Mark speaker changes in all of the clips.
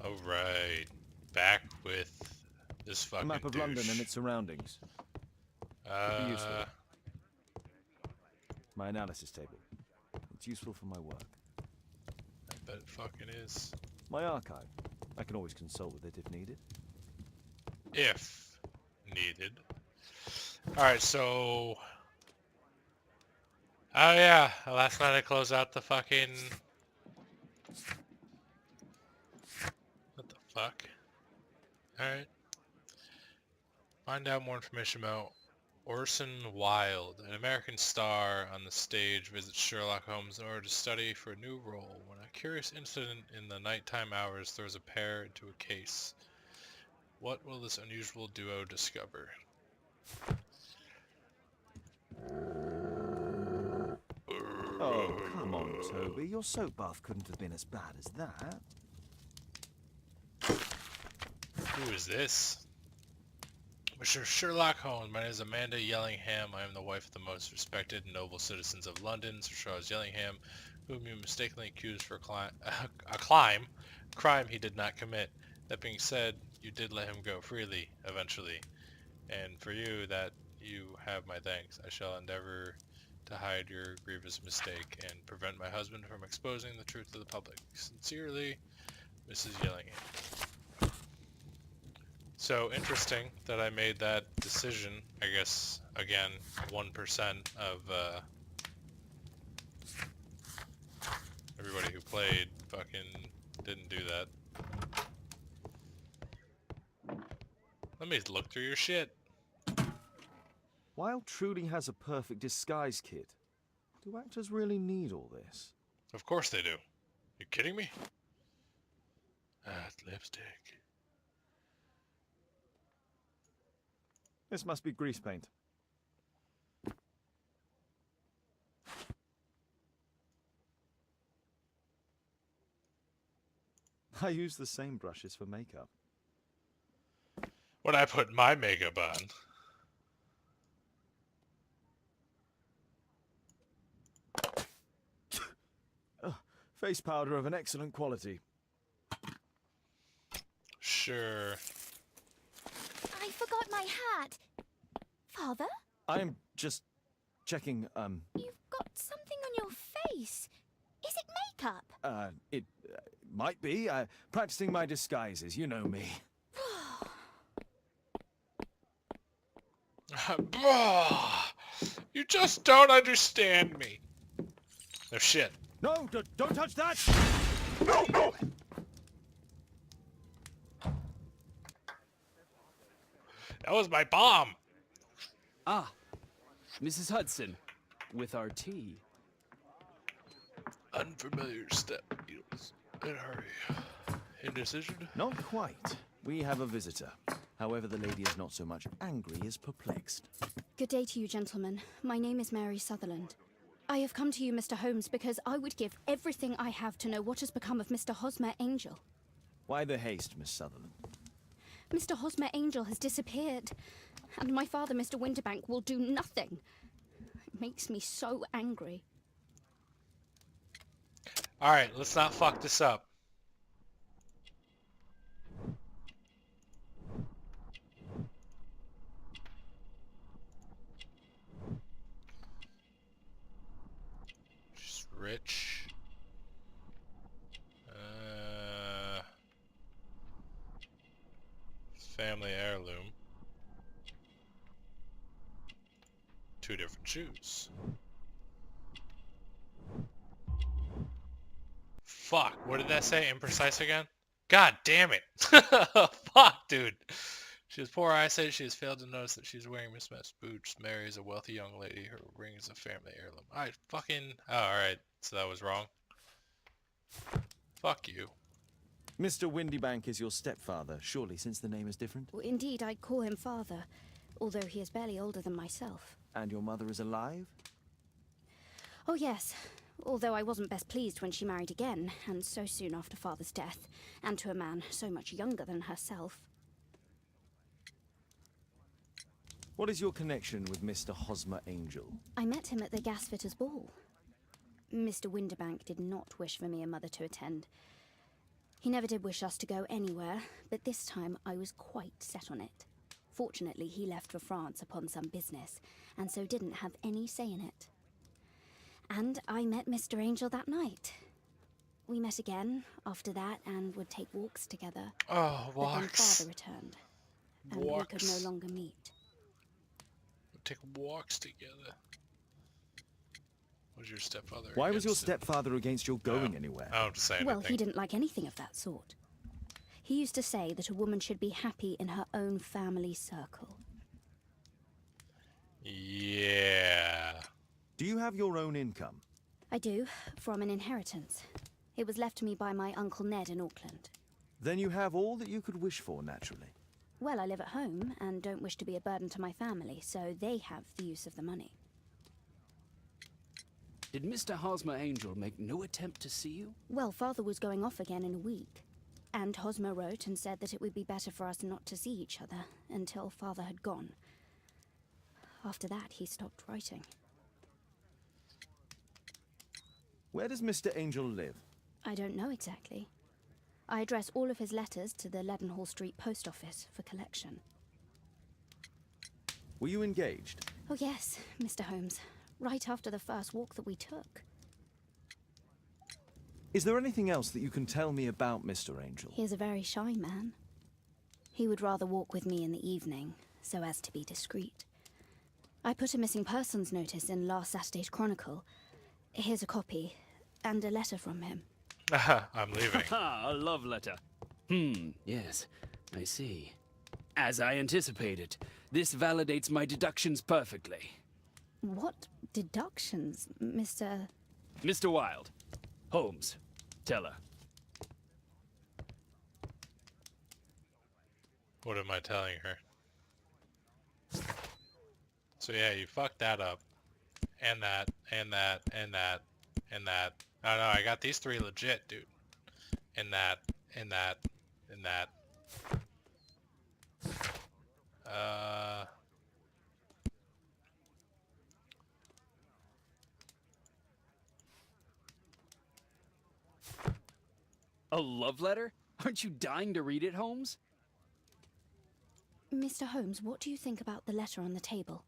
Speaker 1: Alright. Back with this
Speaker 2: A
Speaker 1: fucking
Speaker 2: map of
Speaker 1: douche.
Speaker 2: London and its surroundings. Could be useful. My analysis table. It's useful for my work.
Speaker 1: I bet it fucking is.
Speaker 2: My archive. I can always consult with it if needed.
Speaker 1: If needed. Alright, so... Oh yeah, last night I closed out the fucking... What the fuck? Alright. Find out more information about Orson Wilde, an American star on the stage, visits Sherlock Holmes in order to study for a new role. When a curious incident in the nighttime hours throws a pair into a case, what will this unusual duo discover?
Speaker 2: Oh, come on, Toby. Your soap bath couldn't have been as bad as that.
Speaker 1: Who is this? Mr. Sherlock Holmes, my name is Amanda Yellingham. I am the wife of the most respected and noble citizens of London, Sir Charles Yellingham, whom you mistakenly accused for a crime he did not commit. That being said, you did let him go freely, eventually. And for you, that you have my thanks. I shall endeavor to hide your grievous mistake and prevent my husband from exposing the truth to the public. Sincerely, Mrs. Yellingham. So interesting that I made that decision. I guess, again, 1% of everybody who played fucking didn't do that. Let me look through your shit.
Speaker 2: Wilde truly has a perfect disguise kit. Do actors really need all this?
Speaker 1: Of course they do. You kidding me? It's lipstick.
Speaker 2: This must be grease paint. I use the same brushes for makeup.
Speaker 1: When I put my makeup on.
Speaker 2: Face powder of an excellent quality.
Speaker 1: Sure.
Speaker 3: I forgot my hat. Father?
Speaker 2: I'm just checking,
Speaker 3: You've got something on your face. Is it makeup?
Speaker 2: It might be. Practicing my disguises, you know me.
Speaker 1: You just don't understand me. No shit.
Speaker 2: No, don't touch that!
Speaker 1: No! That was my bomb.
Speaker 4: Ah, Mrs. Hudson, with our tea.
Speaker 1: Unfamiliar step needles. In a hurry. Indecision?
Speaker 2: Not quite. We have a visitor. However, the lady is not so much angry as perplexed.
Speaker 3: Good day to you, gentlemen. My name is Mary Sutherland. I have come to you, Mr. Holmes, because I would give everything I have to know what has become of Mr. Hosmer Angel.
Speaker 2: Why the haste, Miss Sutherland?
Speaker 3: Mr. Hosmer Angel has disappeared, and my father, Mr. Winterbank, will do nothing. It makes me so angry.
Speaker 1: Alright, let's not fuck this up. She's rich. Family heirloom. 2 different shoes. Fuck, what did that say? Imprecise again? God damn it. Fuck, dude. She has poor eyesight. She has failed to notice that she's wearing mismatched boots. Mary is a wealthy young lady. Her ring is a family heirloom. I fucking... Oh, alright. So that was wrong. Fuck you.
Speaker 2: Mr. Windybank is your stepfather, surely, since the name is different?
Speaker 3: Well, indeed, I call him father, although he is barely older than myself.
Speaker 2: And your mother is alive?
Speaker 3: Oh, yes. Although I wasn't best pleased when she married again, and so soon after father's death, and to a man so much younger than herself.
Speaker 2: What is your connection with Mr. Hosmer Angel?
Speaker 3: I met him at the gasfitter's ball. Mr. Winterbank did not wish for me and mother to attend. He never did wish us to go anywhere, but this time I was quite set on it. Fortunately, he left for France upon some business, and so didn't have any say in it. And I met Mr. Angel that night. We met again after that and would take walks together.
Speaker 1: Oh,
Speaker 3: But then
Speaker 1: walks.
Speaker 3: Father returned, and we could
Speaker 1: Walks.
Speaker 3: no longer meet.
Speaker 1: Take walks together. Was your stepfather?
Speaker 2: Why was your
Speaker 1: against it?
Speaker 2: stepfather against your going anywhere?
Speaker 1: I don't have to say anything.
Speaker 3: Well, he didn't like anything of that sort. He used to say that a woman should be happy in her own family circle.
Speaker 1: Yeah.
Speaker 2: Do you have your own income?
Speaker 3: I do, from an inheritance. It was left to me by my Uncle Ned in Auckland.
Speaker 2: Then you have all that you could wish for, naturally.
Speaker 3: Well, I live at home and don't wish to be a burden to my family, so they have the use of the money.
Speaker 4: Did Mr. Hosmer Angel make no attempt to see you?
Speaker 3: Well, Father was going off again in a week. And Hosmer wrote and said that it would be better for us not to see each other until Father had gone. After that, he stopped writing.
Speaker 2: Where does Mr. Angel live?
Speaker 3: I don't know exactly. I address all of his letters to the Leadenhall Street post office for collection.
Speaker 2: Were you engaged?
Speaker 3: Oh yes, Mr. Holmes. Right after the first walk that we took.
Speaker 2: Is there anything else that you can tell me about Mr. Angel?
Speaker 3: He is a very shy man. He would rather walk with me in the evening, so as to be discreet. I put a missing persons notice in last Saturday's Chronicle. Here's a copy, and a letter from him.
Speaker 1: I'm leaving.
Speaker 4: Ah, a love letter. Yes, I see. As I anticipated, this validates my deductions perfectly.
Speaker 3: What deductions, Mr.
Speaker 4: Mr. Wilde. Holmes. Tell her.
Speaker 1: What am I telling her? So yeah, you fucked that up. And that, and that, and that, and that. No, I got these three legit, dude. And that, and that, and that.
Speaker 4: A love letter? Aren't you dying to read it, Holmes?
Speaker 3: Mr. Holmes, what do you think about the letter on the table?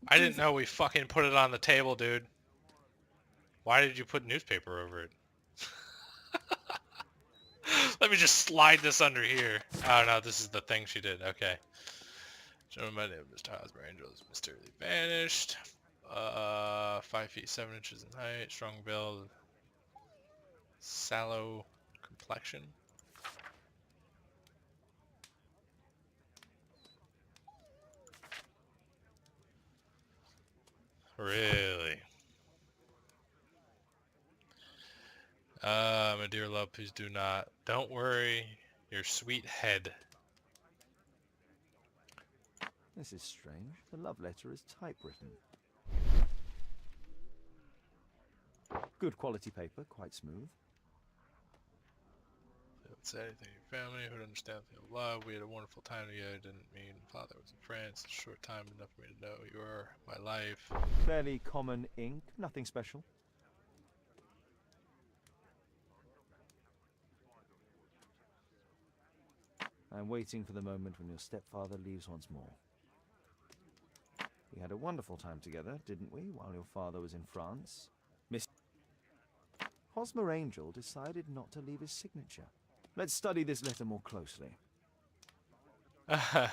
Speaker 1: I didn't know we fucking put it on the table, dude. Why did you put newspaper over it? Let me just slide this under here. Oh no, this is the thing she did. Okay. Gentlemen, my name is Mr. Hosmer Angel is mysteriously vanished. 5 feet 7 inches in height, strong build, sallow complexion. Really? My dear love, please do not. Don't worry, your sweet head.
Speaker 2: This is strange. The love letter is typewritten. Good quality paper, quite smooth.
Speaker 1: Don't say anything to your family, who would understand the love. We had a wonderful time together. Didn't mean Father was in France. A short time enough for me to know you are my life.
Speaker 2: Fairly common ink, nothing special. I'm waiting for the moment when your stepfather leaves once more. We had a wonderful time together, didn't we, while your father was in France? Miss Hosmer Angel decided not to leave his signature. Let's study this letter more closely. There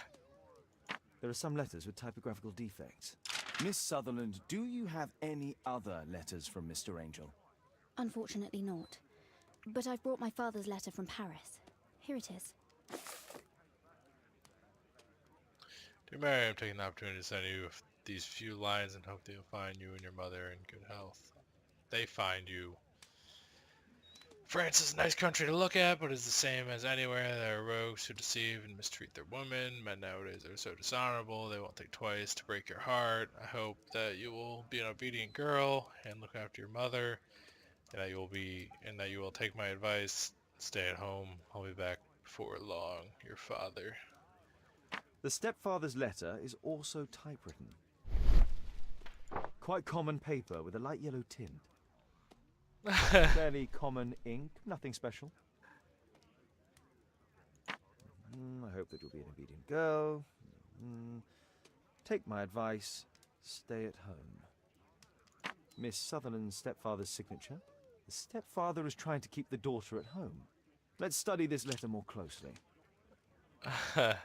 Speaker 2: are some letters with typographical defects. Miss Sutherland, do you have any other letters from Mr. Angel?
Speaker 3: Unfortunately not. But I've brought my father's letter from Paris. Here it is.
Speaker 1: Dear Mary, I'm taking the opportunity to send you these few lines and hope they'll find you and your mother in good health. They find you. France is a nice country to look at, but is the same as anywhere. There are rogues who deceive and mistreat their women. Men nowadays are so dishonorable, they won't think twice to break your heart. I hope that you will be an obedient girl and look after your mother, and that you will take my advice. Stay at home. I'll be back before long. Your father.
Speaker 2: The stepfather's letter is also typewritten. Quite common paper with a light yellow tint. Fairly common ink, nothing special. hope that you'll be an obedient girl. Take my advice. Stay at home. Miss Sutherland's stepfather's signature. The stepfather is trying to keep the daughter at home. Let's study this letter more closely. There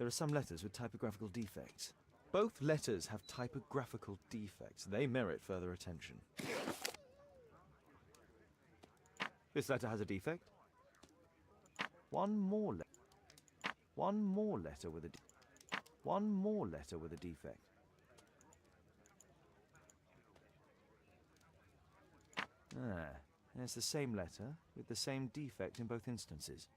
Speaker 2: are some letters with typographical defects. Both letters have typographical defects. They merit further attention. This letter has a defect. One more letter with a defect. Ah, and it's the same letter with the same defect in both instances.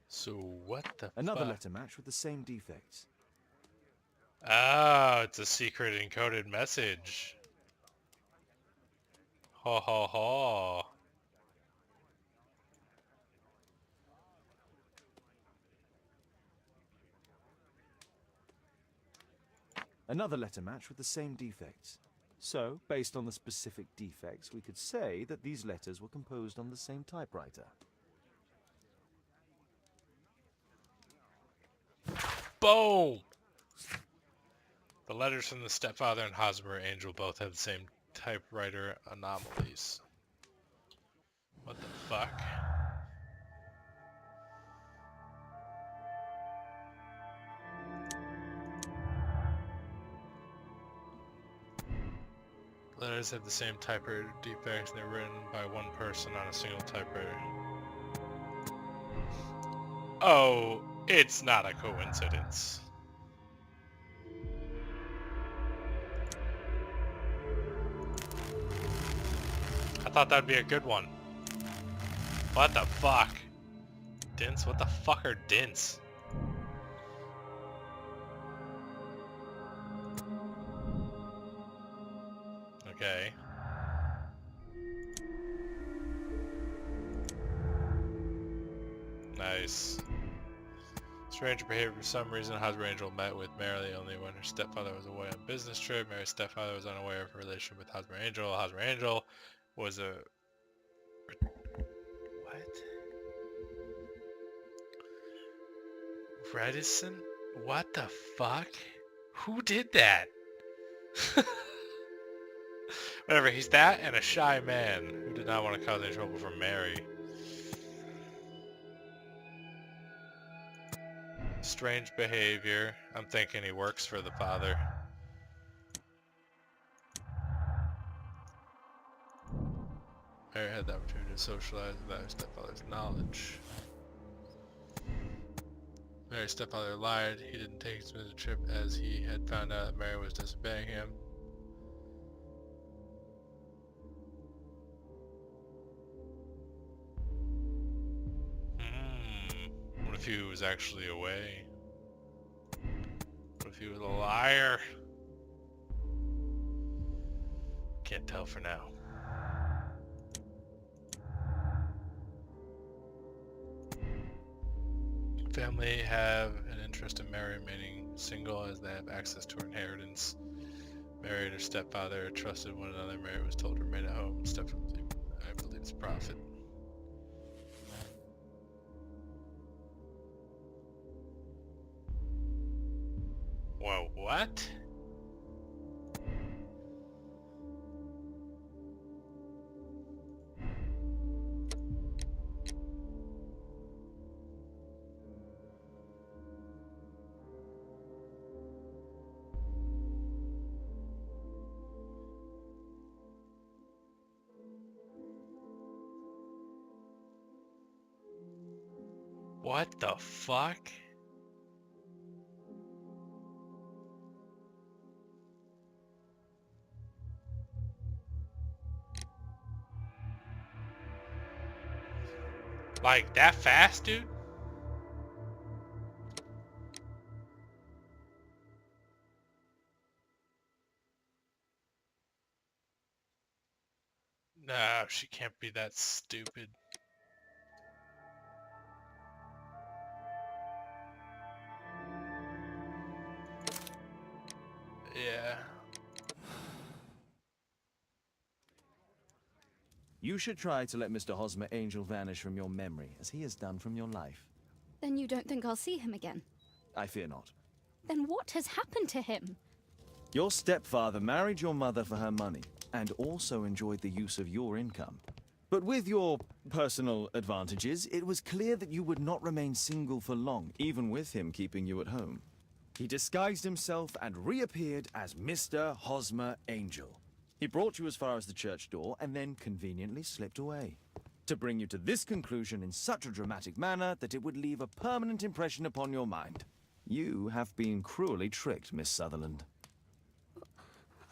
Speaker 1: So what the
Speaker 2: Another
Speaker 1: fuck?
Speaker 2: letter match with the same defects.
Speaker 1: Oh, it's a secret encoded message. Ha ha ha.
Speaker 2: Another letter match with the same defects. So, based on the specific defects, we could say that these letters were composed on the same typewriter.
Speaker 1: Boom! The letters from the stepfather and Hosmer Angel both have the same typewriter anomalies. What the fuck? Letters have the same typewriter defects and they're written by one person on a single typewriter. Oh, it's not a coincidence. I thought that'd be a good one. What the fuck? Dints? What the fuck are dints? Okay. Nice. Strange behavior for some reason. Hosmer Angel met with Mary only when her stepfather was away on business trip. Mary's stepfather was unaware of her relationship with Hosmer Angel. Hosmer Angel was a... What? Redison? What the fuck? Who did that? Whatever, he's that and a shy man who did not want to cause any trouble for Mary. Strange behavior. I'm thinking he works for the father. Mary had the opportunity to socialize without her stepfather's knowledge. Mary's stepfather lied. He didn't take his business trip as he had found out that Mary was disobeying him. What if he was actually away? What if he was a liar? Can't tell for now. Family have an interest in Mary remaining single as they have access to her inheritance. Mary and her stepfather trusted one another. Mary was told to remain at home. Stepfather, I believe, it's prophet. Whoa, what? What the fuck? Like, that fast, dude? No, she can't be that stupid. Yeah.
Speaker 2: You should try to let Mr. Hosmer Angel vanish from your memory, as he has done from your life.
Speaker 3: Then you don't think I'll see him again?
Speaker 2: I fear not.
Speaker 3: Then what has happened to him?
Speaker 2: Your stepfather married your mother for her money, and also enjoyed the use of your income. But with your personal advantages, it was clear that you would not remain single for long, even with him keeping you at home. He disguised himself and reappeared as Mr. Hosmer Angel. He brought you as far as the church door and then conveniently slipped away. To bring you to this conclusion in such a dramatic manner that it would leave a permanent impression upon your mind. You have been cruelly tricked, Miss Sutherland.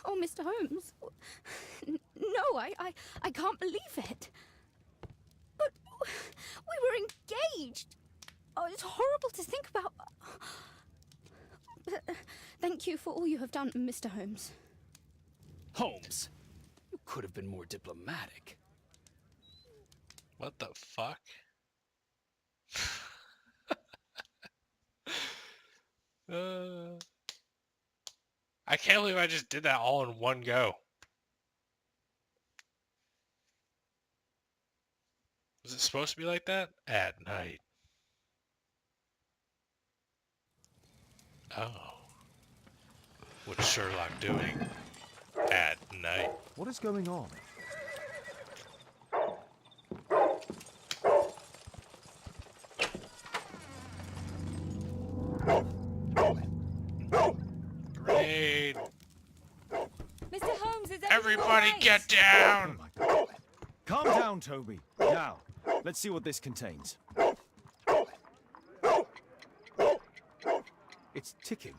Speaker 3: Oh, Mr. Holmes. No, I can't believe it. But we were engaged. Oh, it's horrible to think about. But thank you for all you have done, Mr. Holmes.
Speaker 4: Holmes, you could have been more diplomatic.
Speaker 1: What the fuck? I can't believe I just did that all in one go. Was it supposed to be like that? At night. Oh. What's Sherlock doing at night?
Speaker 2: What is going on?
Speaker 1: Grenade!
Speaker 3: Mr. Holmes, is
Speaker 1: Everybody get down!
Speaker 2: Calm down, Toby. Now, let's see what this contains. It's ticking.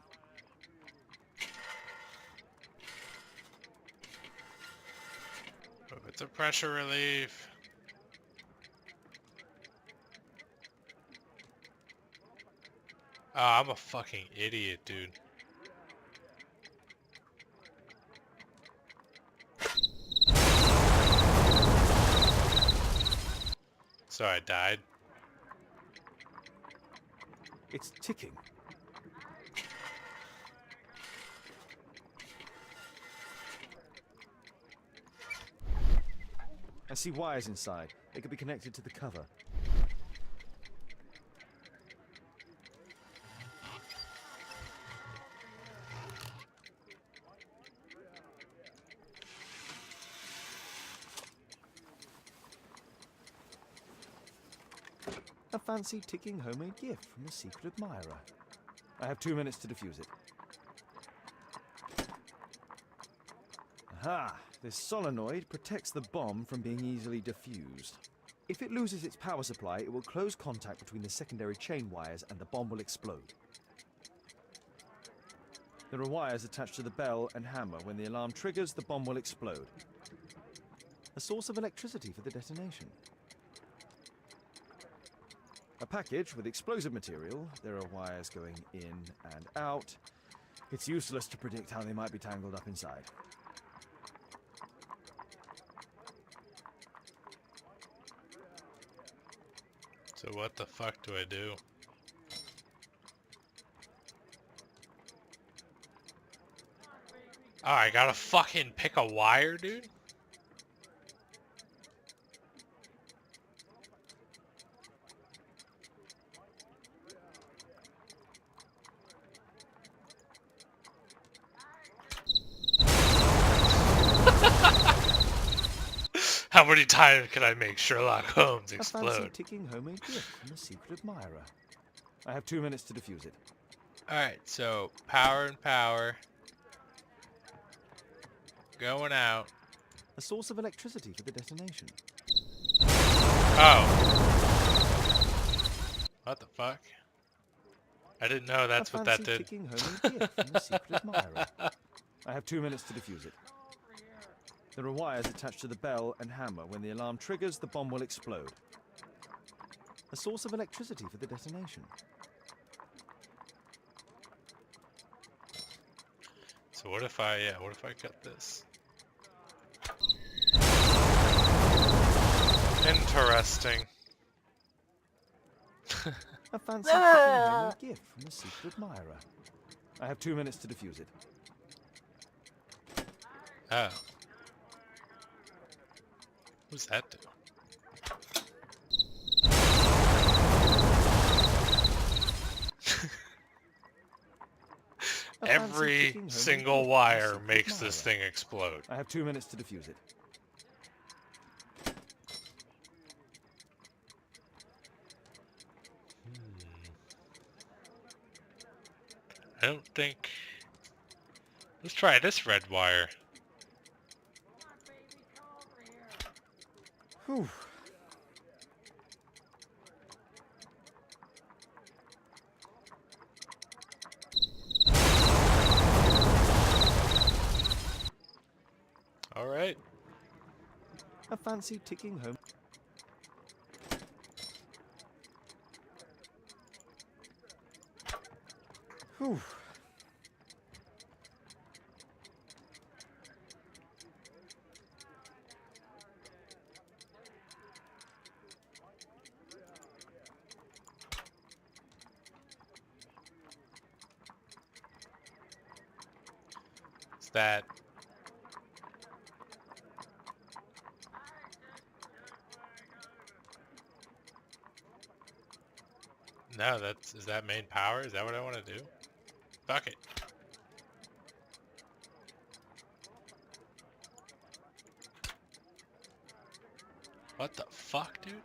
Speaker 1: Oh, it's a pressure relief. Oh, I'm a fucking idiot, dude. So I died.
Speaker 2: It's ticking. I see wires inside. They could be connected to the cover. A fancy ticking homemade gift from a secret admirer. I have 2 minutes to defuse it. Aha! This solenoid protects the bomb from being easily diffused. If it loses its power supply, it will close contact between the secondary chain wires and the bomb will explode. There are wires attached to the bell and hammer. When the alarm triggers, the bomb will explode. A source of electricity for the detonation. A package with explosive material. There are wires going in and out. It's useless to predict how they might be tangled up inside.
Speaker 1: So what the fuck do I do? Oh, I gotta fucking pick a wire, dude? How many times can I make Sherlock Holmes
Speaker 2: A fancy
Speaker 1: explode?
Speaker 2: ticking homemade gift from a secret admirer. I have 2 minutes to defuse it.
Speaker 1: Alright, so power and power. Going out.
Speaker 2: A source of electricity for the detonation.
Speaker 1: Oh. What the fuck? I didn't know that's what that did.
Speaker 2: A fancy ticking homemade gift from a secret admirer. I have 2 minutes to defuse it. There are wires attached to the bell and hammer. When the alarm triggers, the bomb will explode. A source of electricity for the detonation.
Speaker 1: So what if I cut this? Interesting.
Speaker 2: A fancy ticking homemade gift from a secret admirer. I have 2 minutes to defuse it.
Speaker 1: Oh. Who's that do?
Speaker 2: A fancy
Speaker 1: Every
Speaker 2: ticking home
Speaker 1: single
Speaker 2: improvement
Speaker 1: wire
Speaker 2: secret
Speaker 1: makes this
Speaker 2: admirer.
Speaker 1: thing explode.
Speaker 2: I have 2 minutes to defuse it.
Speaker 1: I don't think... Let's try this red wire.
Speaker 2: Whew.
Speaker 1: Alright.
Speaker 2: A fancy ticking home. Whew.
Speaker 1: Is that... No, is that main power? Is that what I want to do? Fuck it. What the fuck, dude?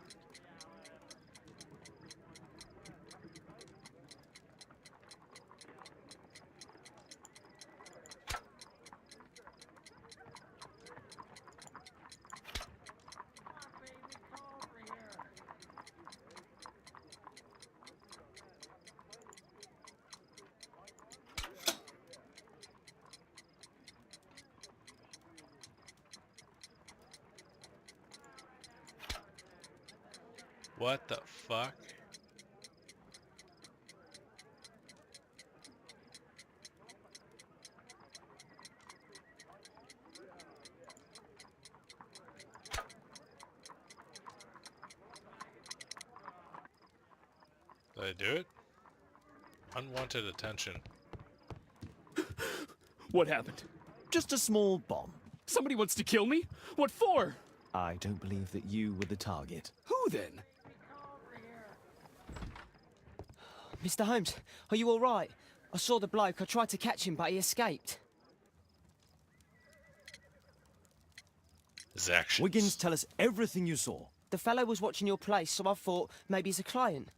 Speaker 1: What the fuck? Did I do it? Unwanted attention.
Speaker 4: What happened?
Speaker 2: Just a small bomb.
Speaker 4: Somebody wants to kill me? What for?
Speaker 2: I don't believe that you were the target.
Speaker 4: Who then?
Speaker 5: Mr. Holmes, are you all right? I saw the bloke. I tried to catch him, but he escaped.
Speaker 1: His actions.
Speaker 2: Wiggins, tell us everything you saw.
Speaker 5: The fellow was watching your place, so I thought maybe he's a client.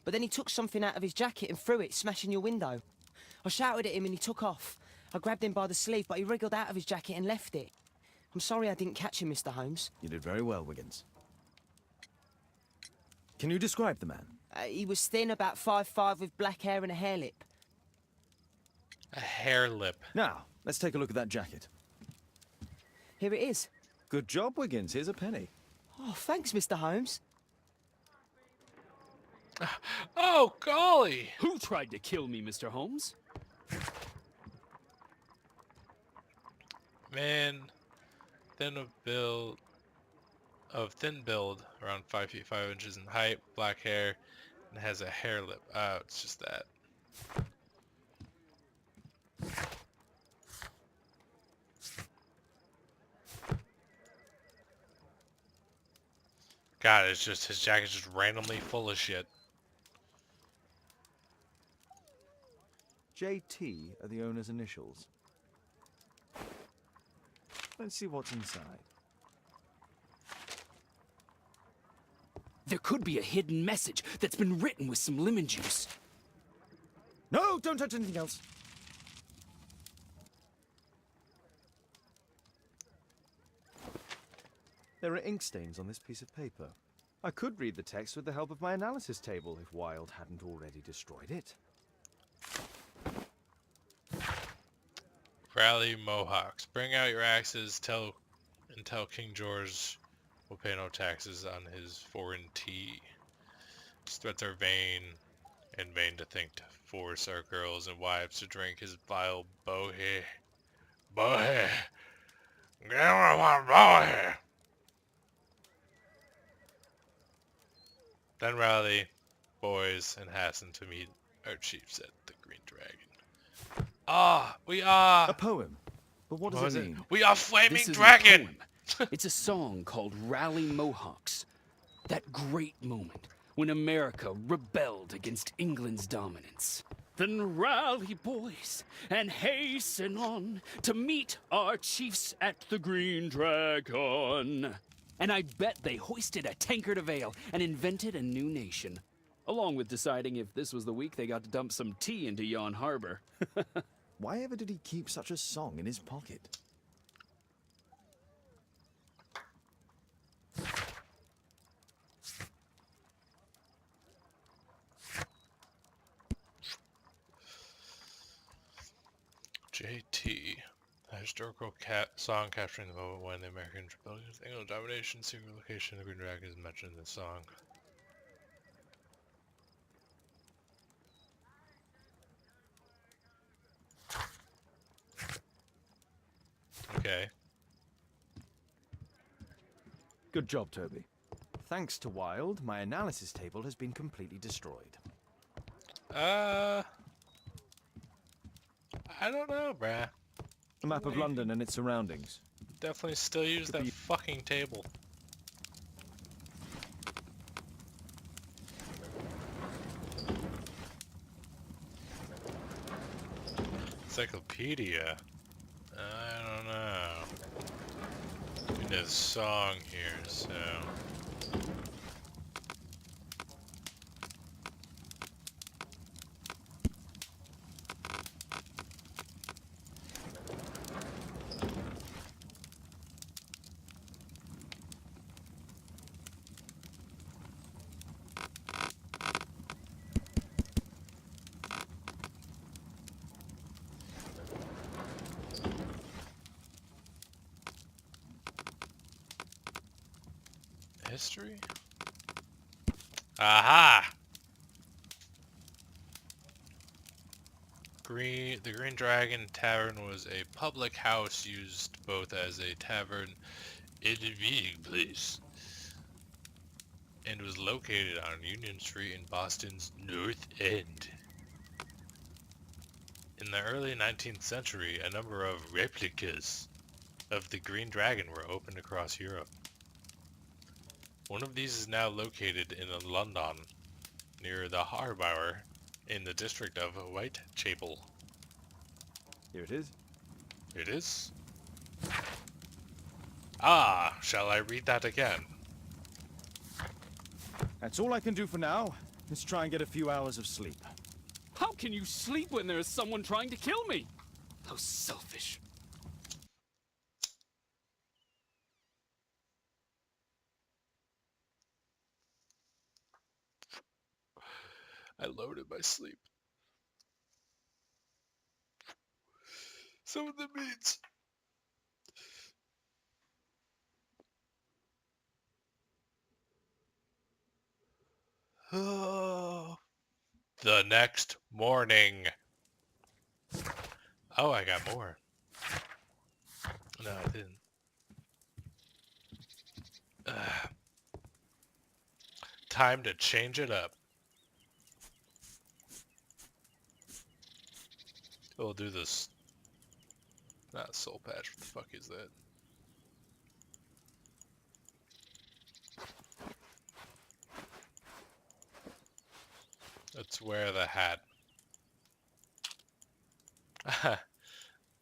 Speaker 5: But then he took something out of his jacket and threw it, smashing your window. I shouted at him and he took off. I grabbed him by the sleeve, but he wriggled out of his jacket and left it. I'm sorry I didn't catch him, Mr. Holmes.
Speaker 2: You did very well, Wiggins. Can you describe the man?
Speaker 5: He was thin, about 5'5", with black hair and a hair lip.
Speaker 1: A hair lip.
Speaker 2: Now, let's take a look at that jacket.
Speaker 5: Here it is.
Speaker 2: Good job, Wiggins. Here's a penny.
Speaker 5: Oh, thanks, Mr. Holmes.
Speaker 1: Oh, golly!
Speaker 4: Who tried to kill me, Mr. Holmes?
Speaker 1: Man, thin build, around 5 feet 5 inches in height, black hair, and has a hair lip. Oh, it's just that. God, it's just his jacket's just randomly full of shit.
Speaker 2: JT are the owner's initials. Let's see what's inside.
Speaker 4: There could be a hidden message that's been written with some lemon juice.
Speaker 2: No, don't touch anything else. There are ink stains on this piece of paper. I could read the text with the help of my analysis table if Wilde hadn't already destroyed it.
Speaker 1: Rally Mohawks. Bring out your axes, tell King George will pay no taxes on his foreign tea. His threats are vain, and vain to think to force our girls and wives to drink his vile bohe. Bohe! Get on my bohe! Then rally boys and hasten to meet our chiefs at the Green Dragon. Ah, we are...
Speaker 2: A poem. But what does
Speaker 1: What was
Speaker 2: it
Speaker 1: it?
Speaker 2: mean?
Speaker 1: We are Flaming
Speaker 4: This isn't a
Speaker 1: Dragon!
Speaker 4: poem. It's a song called Rally Mohawks. That great moment when America rebelled against England's dominance. Then rally, boys, and hasten on to meet our chiefs at the Green Dragon. And I bet they hoisted a tankard of ale and invented a new nation. Along with deciding if this was the week they got to dump some tea into yon harbor.
Speaker 2: Why ever did he keep such a song in his pocket?
Speaker 1: JT. A historical song capturing the moment when the Americans rebelled against England domination. Secret location of the Green Dragon is mentioned in the song. Okay.
Speaker 2: Good job, Toby. Thanks to Wilde, my analysis table has been completely destroyed.
Speaker 1: I don't know, bruh.
Speaker 2: A map of London and its surroundings.
Speaker 1: Definitely still use that fucking table. Encyclopedia. I don't know. I mean, there's a song here, so. History? Aha! The Green Dragon Tavern was a public house used both as a tavern and a meeting place, and was located on Union Street in Boston's North End. In the early 19th century, a number of replicas of the Green Dragon were opened across Europe. One of these is now located in London, near the Harbour, in the district of Whitechapel.
Speaker 2: Here it is.
Speaker 1: It is? Ah, shall I read that again?
Speaker 2: That's all I can do for now. Let's try and get a few hours of sleep.
Speaker 4: How can you sleep when there is someone trying to kill me? How selfish.
Speaker 1: I loaded my sleep. Some of the meats. Oh. The next morning. Oh, I got more. No, I didn't. Time to change it up. We'll do this. Not soul patch. What the fuck is that? Let's wear the hat.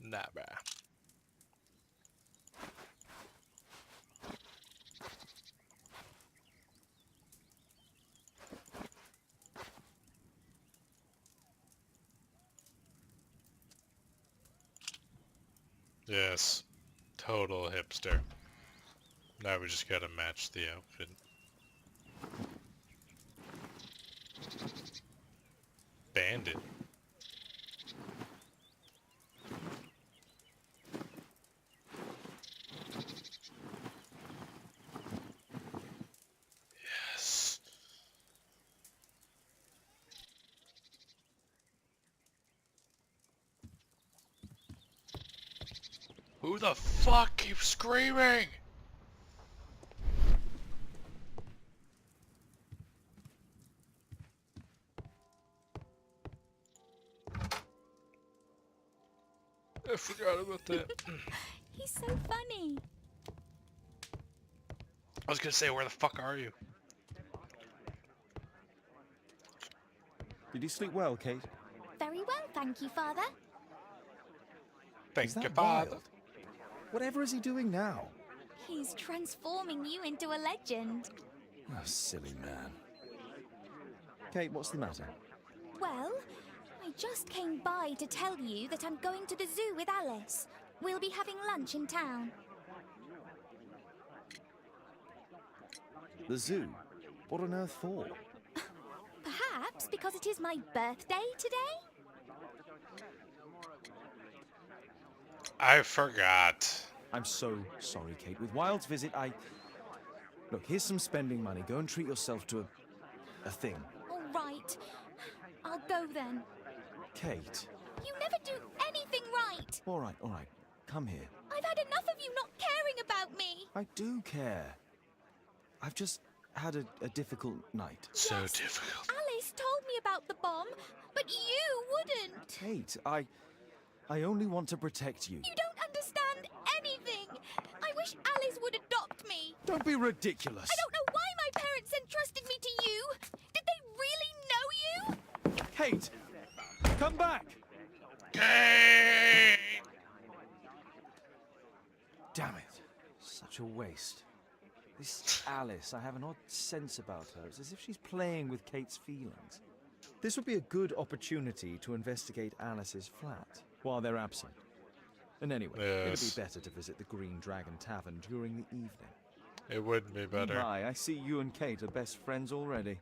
Speaker 1: Nah, bruh. Yes. Total hipster. Now we just gotta match the outfit. Bandit. Yes. Who the fuck keeps screaming? I forgot about that.
Speaker 3: He's so funny.
Speaker 1: I was gonna say, where the fuck are you?
Speaker 2: Did you sleep well, Kate?
Speaker 3: Very well, thank you, Father.
Speaker 1: Thank
Speaker 2: Is
Speaker 1: you,
Speaker 2: that
Speaker 1: Father.
Speaker 2: Wild? Whatever is he doing now?
Speaker 3: He's transforming you into a legend.
Speaker 2: Oh, silly man. Kate, what's the matter?
Speaker 3: Well, I just came by to tell you that I'm going to the zoo with Alice. We'll be having lunch in town.
Speaker 2: The zoo? What on earth for?
Speaker 3: Perhaps because it is my birthday today?
Speaker 1: I forgot.
Speaker 2: I'm so sorry, Kate. With Wild's visit, Look, here's some spending money. Go and treat yourself to a thing.
Speaker 3: All right. I'll go then.
Speaker 2: Kate.
Speaker 3: You never do anything right.
Speaker 2: All right. Come here.
Speaker 3: I've had enough of you not caring about me.
Speaker 2: I do care. I've just had a difficult night.
Speaker 1: So
Speaker 3: Yes,
Speaker 1: difficult.
Speaker 3: Alice told me about the bomb, but you wouldn't.
Speaker 2: Kate, I only want to protect you.
Speaker 3: You don't understand anything. I wish Alice would adopt me.
Speaker 2: Don't be ridiculous.
Speaker 3: I don't know why my parents entrusted me to you. Did they really know you?
Speaker 2: Kate, come back.
Speaker 1: Kate!
Speaker 2: Damn it. Such a waste. This Alice, I have an odd sense about her. It's as if she's playing with Kate's feelings. This would be a good opportunity to investigate Alice's flat while they're absent. And anyway,
Speaker 1: Yes.
Speaker 2: it'd be better to visit the Green Dragon Tavern during the evening.
Speaker 1: It would be better.
Speaker 2: My, I see you and Kate are best friends already.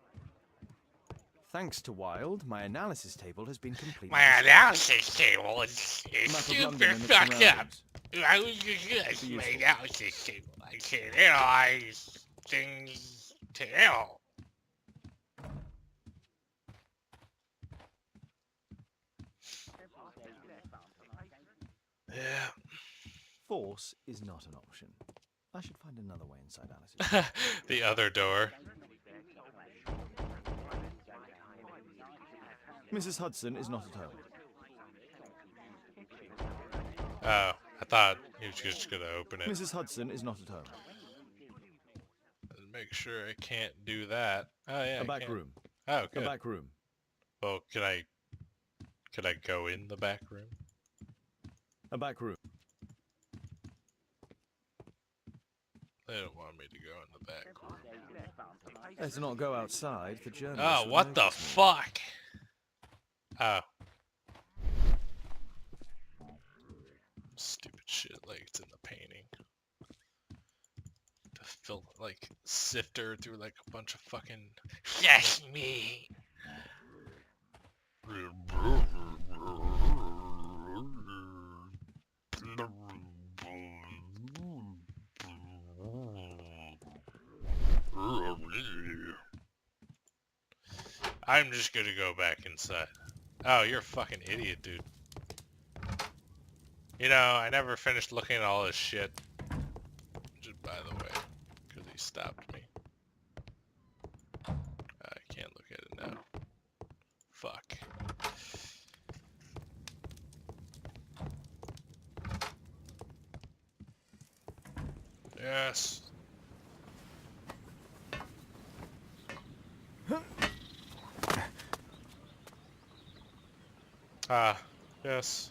Speaker 2: Thanks to Wild, my analysis table has been completed.
Speaker 1: My analysis table is
Speaker 2: Map of
Speaker 1: super
Speaker 2: London and its
Speaker 1: fucked up.
Speaker 2: surroundings.
Speaker 1: I was just
Speaker 2: Be
Speaker 1: my
Speaker 2: useful.
Speaker 1: analysis table. I can analyze things to know. Yeah.
Speaker 2: Force is not an option. I should find another way inside Alice's.
Speaker 1: The other door.
Speaker 2: Mrs. Hudson is not at home.
Speaker 1: Oh, I thought he was just gonna open it.
Speaker 2: Mrs. Hudson is not at home.
Speaker 1: Make sure I can't do that. Oh yeah.
Speaker 2: A
Speaker 1: I
Speaker 2: back
Speaker 1: can.
Speaker 2: room.
Speaker 1: Oh,
Speaker 2: A
Speaker 1: good.
Speaker 2: back room.
Speaker 1: Well, could I go in the back room?
Speaker 2: A back room.
Speaker 1: They don't want me to go in the back room.
Speaker 2: Let's not go outside. The journalist
Speaker 1: Oh,
Speaker 2: would
Speaker 1: what the
Speaker 2: notice me.
Speaker 1: fuck? Oh. Stupid shit, like it's in the painting. To fill, like, sifter through, like, a bunch of fucking... Yes, me! I'm just gonna go back inside. Oh, you're a fucking idiot, dude. You know, I never finished looking at all this shit. Just by the way, because he stopped me. I can't look at it now. Fuck. Yes. Ah, yes.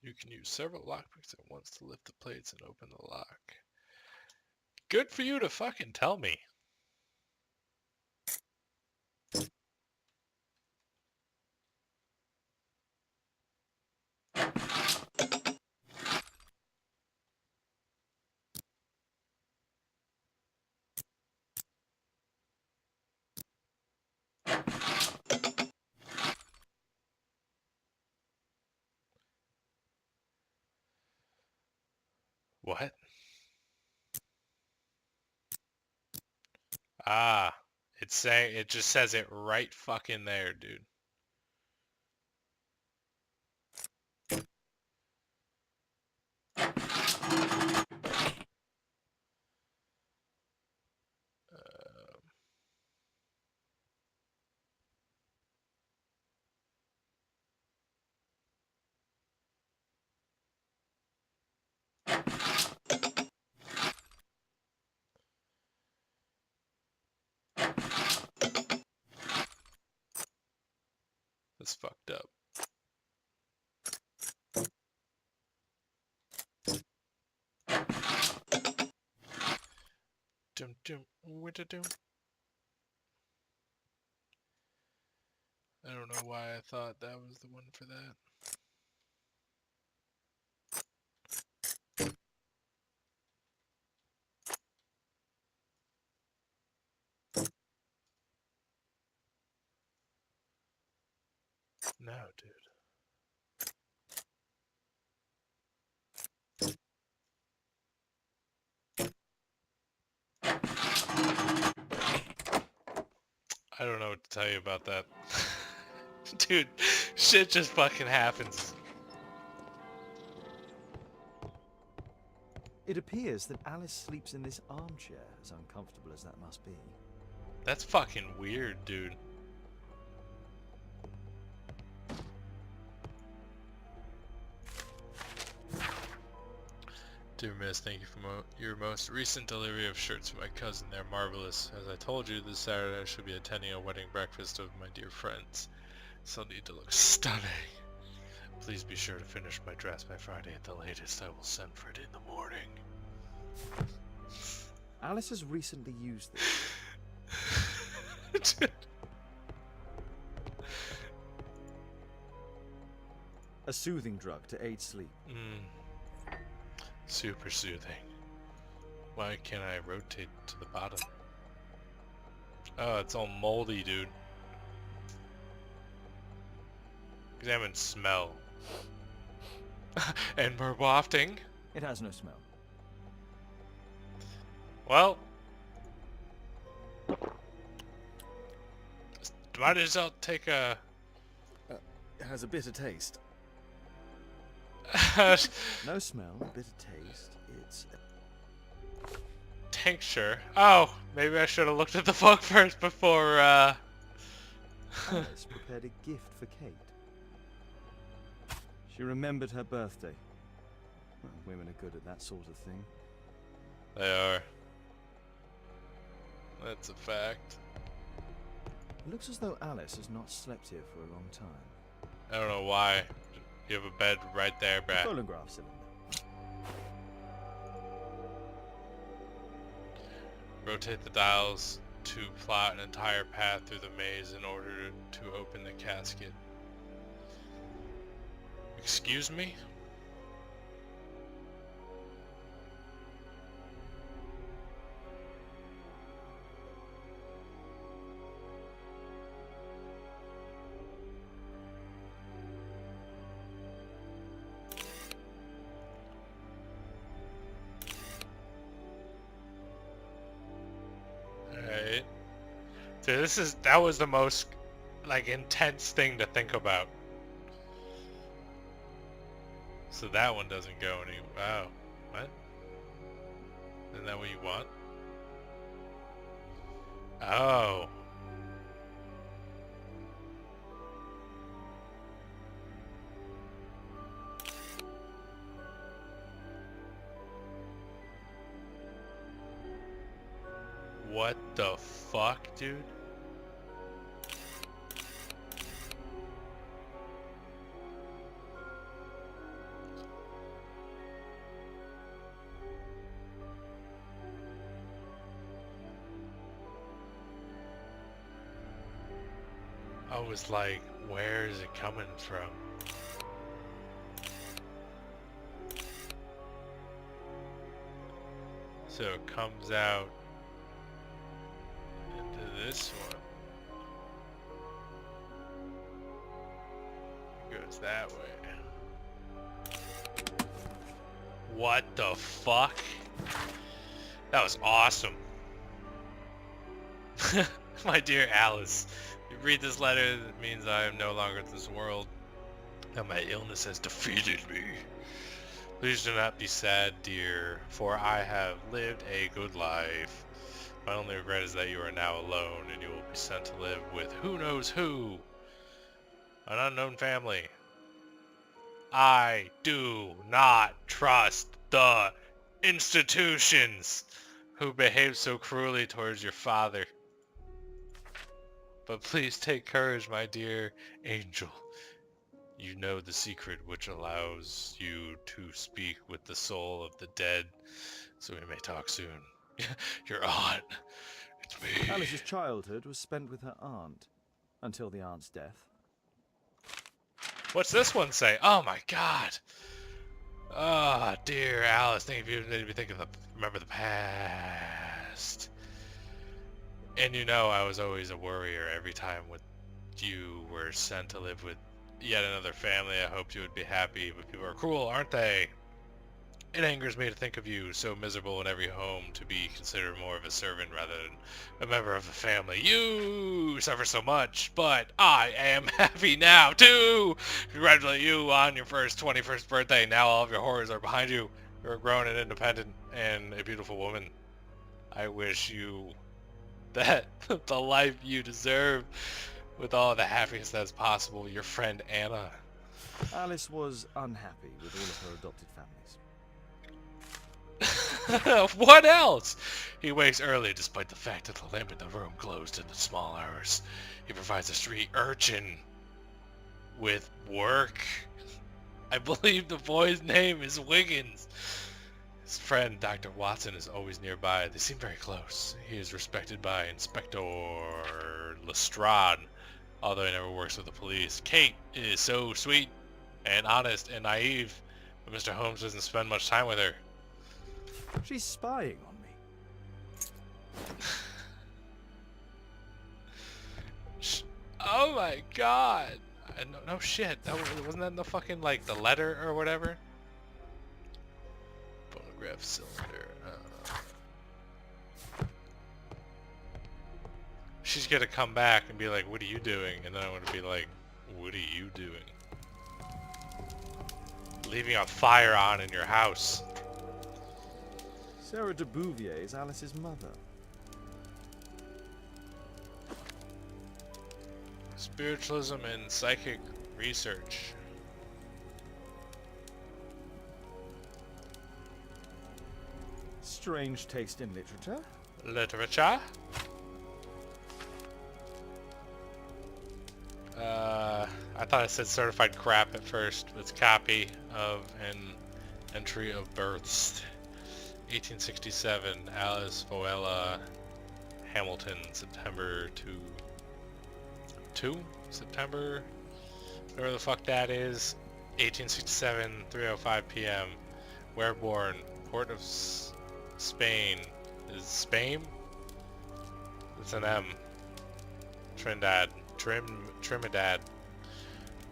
Speaker 1: You can use several lockpicks at once to lift the plates and open the lock. Good for you to fucking tell me. What? Ah, it's saying, it just says it right fucking there, dude. That's fucked up. Dum dum, what to do? I don't know why I thought that was the one for that. No, dude. I don't know what to tell you about that. Dude, shit just fucking happens.
Speaker 2: It appears that Alice sleeps in this armchair, as uncomfortable as that must be.
Speaker 1: That's fucking weird, dude. Dear Miss, thank you for your most recent delivery of shirts for my cousin. They're marvelous. As I told you, this Saturday I should be attending a wedding breakfast of my dear friends, so I'll need to look stunning. Please be sure to finish my dress by Friday at the latest. I will send for it in the morning.
Speaker 2: Alice has recently used this. A soothing drug to aid sleep.
Speaker 1: Super soothing. Why can't I rotate to the bottom? Oh, it's all moldy, dude. Examine smell. And we're wafting.
Speaker 2: It has no smell.
Speaker 1: Well, might as well take a
Speaker 2: It has a bitter taste. No smell, bitter taste. It's
Speaker 1: tincture. Oh, maybe I should have looked at the book first before,
Speaker 2: Alice prepared a gift for Kate. She remembered her birthday. Well, women are good at that sort of thing.
Speaker 1: They are. That's a fact.
Speaker 2: It looks as though Alice has not slept here for a long time.
Speaker 1: I don't know why. You have a bed right there, Brad.
Speaker 2: Phonograph cylinder.
Speaker 1: Rotate the dials to plot an entire path through the maze in order to open the casket. Excuse me? Alright. So that was the most, like, intense thing to think about. So that one doesn't go any... Wow. What? Isn't that what you want? Oh. What the fuck, dude? I was like, where is it coming from? So it comes out into this one. Goes that way. What the fuck? That was awesome. My dear Alice, you read this letter, it means I am no longer in this world, and my illness has defeated me. Please do not be sad, dear, for I have lived a good life. My only regret is that you are now alone, and you will be sent to live with who knows who. An unknown family. I do not trust the institutions who behave so cruelly towards your father. But please take courage, my dear angel. You know the secret which allows you to speak with the soul of the dead, so we may talk soon. Your aunt. It's me.
Speaker 2: Alice's childhood was spent with her aunt, until the aunt's death.
Speaker 1: What's this one say? Oh my god. Ah, dear Alice, think of you made me think of remember the past. And you know I was always a worrier every time you were sent to live with yet another family. I hoped you would be happy, but people are cruel, aren't they? It angers me to think of you, so miserable in every home, to be considered more of a servant rather than a member of the family. You suffer so much, but I am happy now, too! Congratulate you on your 21st birthday. Now all of your horrors are behind you. You're grown and independent and a beautiful woman. I wish you that the life you deserve with all the happiness that's possible. Your friend Anna.
Speaker 2: Alice was unhappy with all of her adopted families.
Speaker 1: What else? He wakes early despite the fact that the lamp in the room glows in the small hours. He provides a street urchin with work. I believe the boy's name is Wiggins. His friend, Dr. Watson, is always nearby. They seem very close. He is respected by Inspector Lestrade, although he never works with the police. Kate is so sweet and honest and naive, but Mr. Holmes doesn't spend much time with her.
Speaker 2: She's spying on me.
Speaker 1: Oh my god! No shit. Wasn't that in the fucking, like, the letter or whatever? Phonograph cylinder. She's gonna come back and be like, what are you doing? And then I'm gonna be like, what are you doing? Leaving a fire on in your house.
Speaker 2: Sarah de Bouvier is Alice's mother.
Speaker 1: Spiritualism and psychic research.
Speaker 2: Strange taste in literature.
Speaker 1: Literature. I thought it said certified crap at first. It's copy of an entry of births. 1867, Alice Foella Hamilton, September 2 September, whatever the fuck that is, 1867, 3:05 p.m. Where born? Port of Spain. Is Spain? It's an M. Trinidad.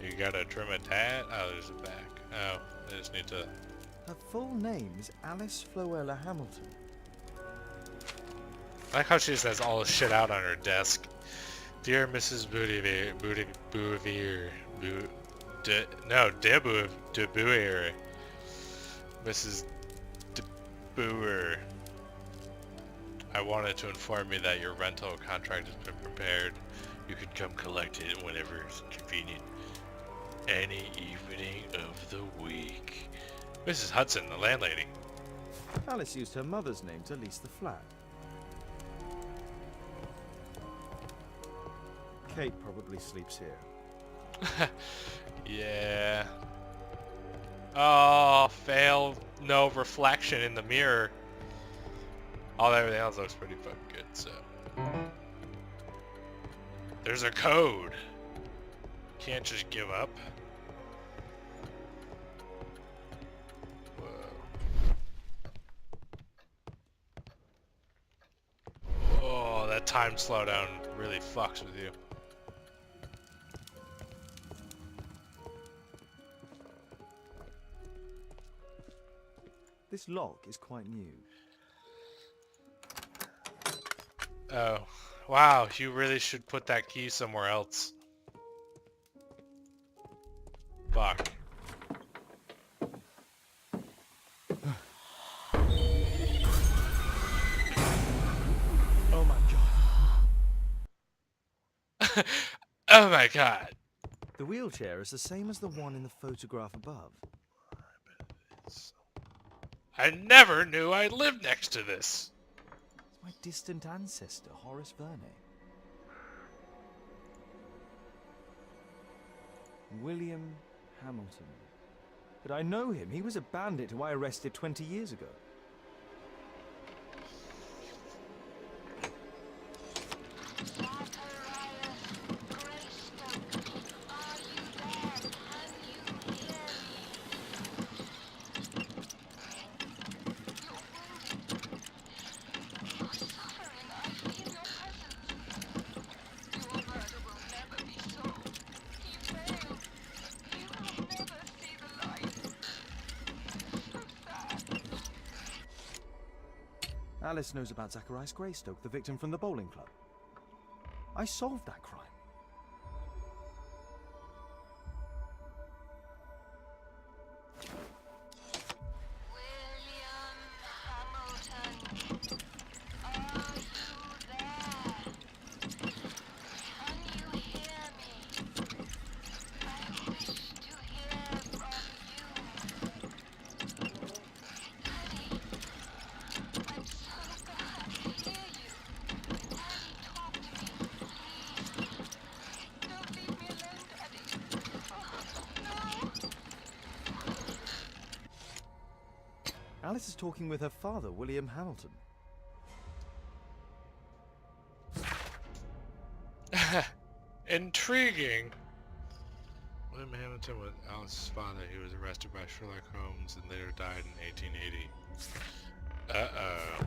Speaker 1: You got a Trinidad? Oh, there's a back. Oh, I just need to...
Speaker 2: Her full name is Alice Floella Hamilton.
Speaker 1: I like how she just has all this shit out on her desk. Dear Mrs. Bouvier, de Bouvier. Mrs. de Bouvier. I wanted to inform you that your rental contract has been prepared. You can come collect it whenever it's convenient. Any evening of the week. Mrs. Hudson, the landlady.
Speaker 2: Alice used her mother's name to lease the flat. Kate probably sleeps here.
Speaker 1: Yeah. Oh, fail. No reflection in the mirror. All everything else looks pretty fucking good, so. There's a code. Can't just give up. Whoa. Oh, that time slowdown really fucks with you.
Speaker 2: This lock is quite new.
Speaker 1: Oh. Wow, you really should put that key somewhere else. Fuck.
Speaker 2: Oh my god.
Speaker 1: Oh my god.
Speaker 2: The wheelchair is the same as the one in the photograph above.
Speaker 1: I never knew I lived next to this.
Speaker 2: It's my distant ancestor, Horace Verney. William Hamilton. But I know him. He was a bandit who I arrested 20 years ago. Alice knows about Zacharias Greystoke, the victim from the bowling club. I solved that crime.
Speaker 6: William Hamilton, are you there? Can you hear me? I wish to hear from you. Daddy, I'm so glad to hear you. Daddy, talk to me, please. Don't leave me alone, Daddy. Oh, no.
Speaker 2: Alice is talking with her father, William Hamilton.
Speaker 1: Intriguing. William Hamilton was Alice's father. He was arrested by Sherlock Holmes and later died in 1880. Uh-oh.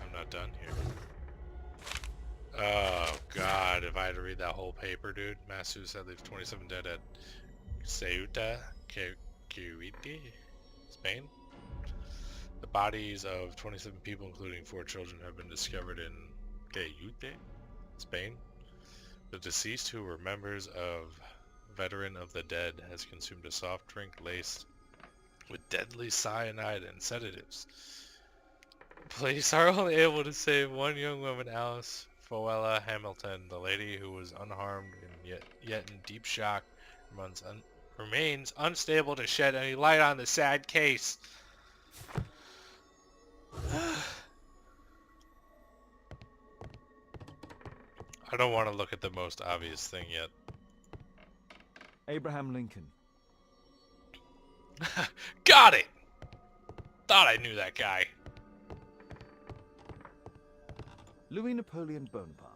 Speaker 1: I'm not done here. Oh, God. If I had to read that whole paper, dude. Mass suicide leaves 27 dead at Ceuta, Ceuta, Spain. The bodies of 27 people, including 4 children, have been discovered in Ceuta, Spain. The deceased, who were members of Veteran of the Dead, has consumed a soft drink laced with deadly cyanide and sedatives. Police are only able to save one young woman, Alice Foella Hamilton. The lady, who was unharmed and yet in deep shock, remains unstable to shed any light on the sad case. I don't want to look at the most obvious thing yet.
Speaker 2: Abraham Lincoln.
Speaker 1: Got it! Thought I knew that guy.
Speaker 2: Louis Napoleon Bonaparte.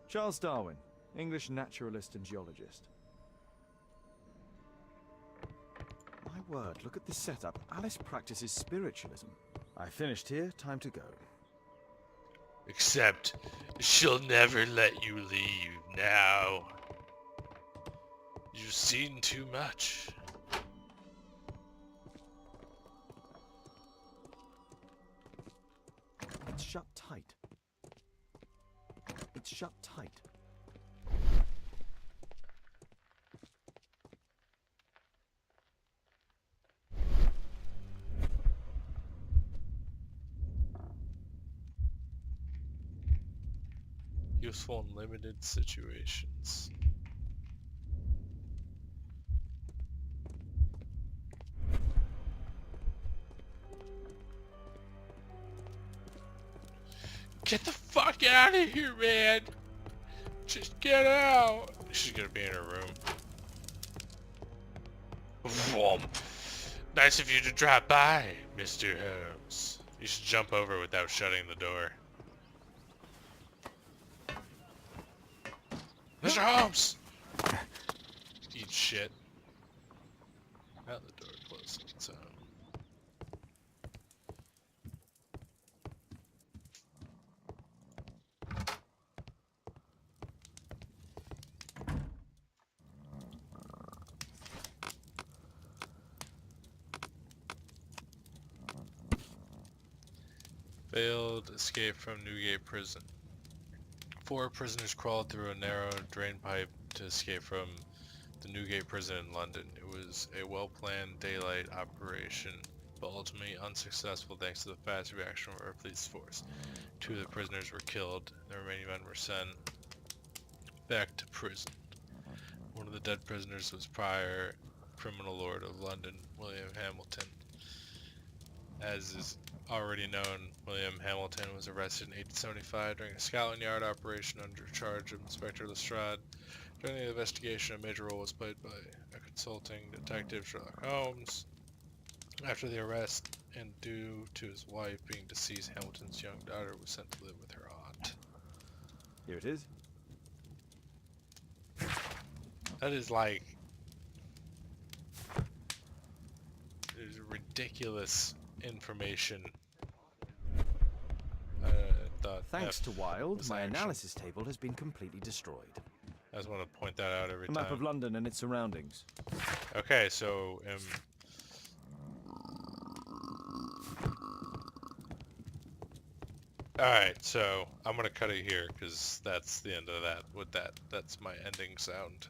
Speaker 2: Charles Darwin, English naturalist and geologist. My word, look at this setup. Alice practices spiritualism. I finished here, time to go.
Speaker 1: Except, she'll never let you leave now. You've seen too much.
Speaker 2: It's shut tight. It's shut tight.
Speaker 1: Useful in limited situations. Get the fuck out of here, man! Just get out! She's gonna be in her room. Whoom. Nice of you to drop by, Mr. Holmes. You should jump over without shutting the door. Mr. Holmes! Eat shit. Now the door closes on its own. Failed escape from Newgate Prison. 4 prisoners crawled through a narrow drain pipe to escape from the Newgate Prison in London. It was a well-planned daylight operation, but ultimately unsuccessful thanks to the fast reaction of our police force. 2 of the prisoners were killed, and the remaining men were sent back to prison. One of the dead prisoners was prior criminal lord of London, William Hamilton. As is already known, William Hamilton was arrested in 1875 during a Scotland Yard operation under charge of Inspector Lestrade. During the investigation, a major role was played by a consulting detective, Sherlock Holmes. After the arrest, and due to his wife being deceased, Hamilton's young daughter was sent to live with her aunt.
Speaker 2: Here it is.
Speaker 1: That is like... There's ridiculous information. I thought
Speaker 2: Thanks to Wilde,
Speaker 1: was
Speaker 2: my
Speaker 1: action.
Speaker 2: analysis table has been completely destroyed.
Speaker 1: I just want to point that out every
Speaker 2: A map
Speaker 1: time.
Speaker 2: of London and its surroundings.
Speaker 1: Okay, so alright, so I'm gonna cut it here because that's the end of that. With that, that's my ending sound.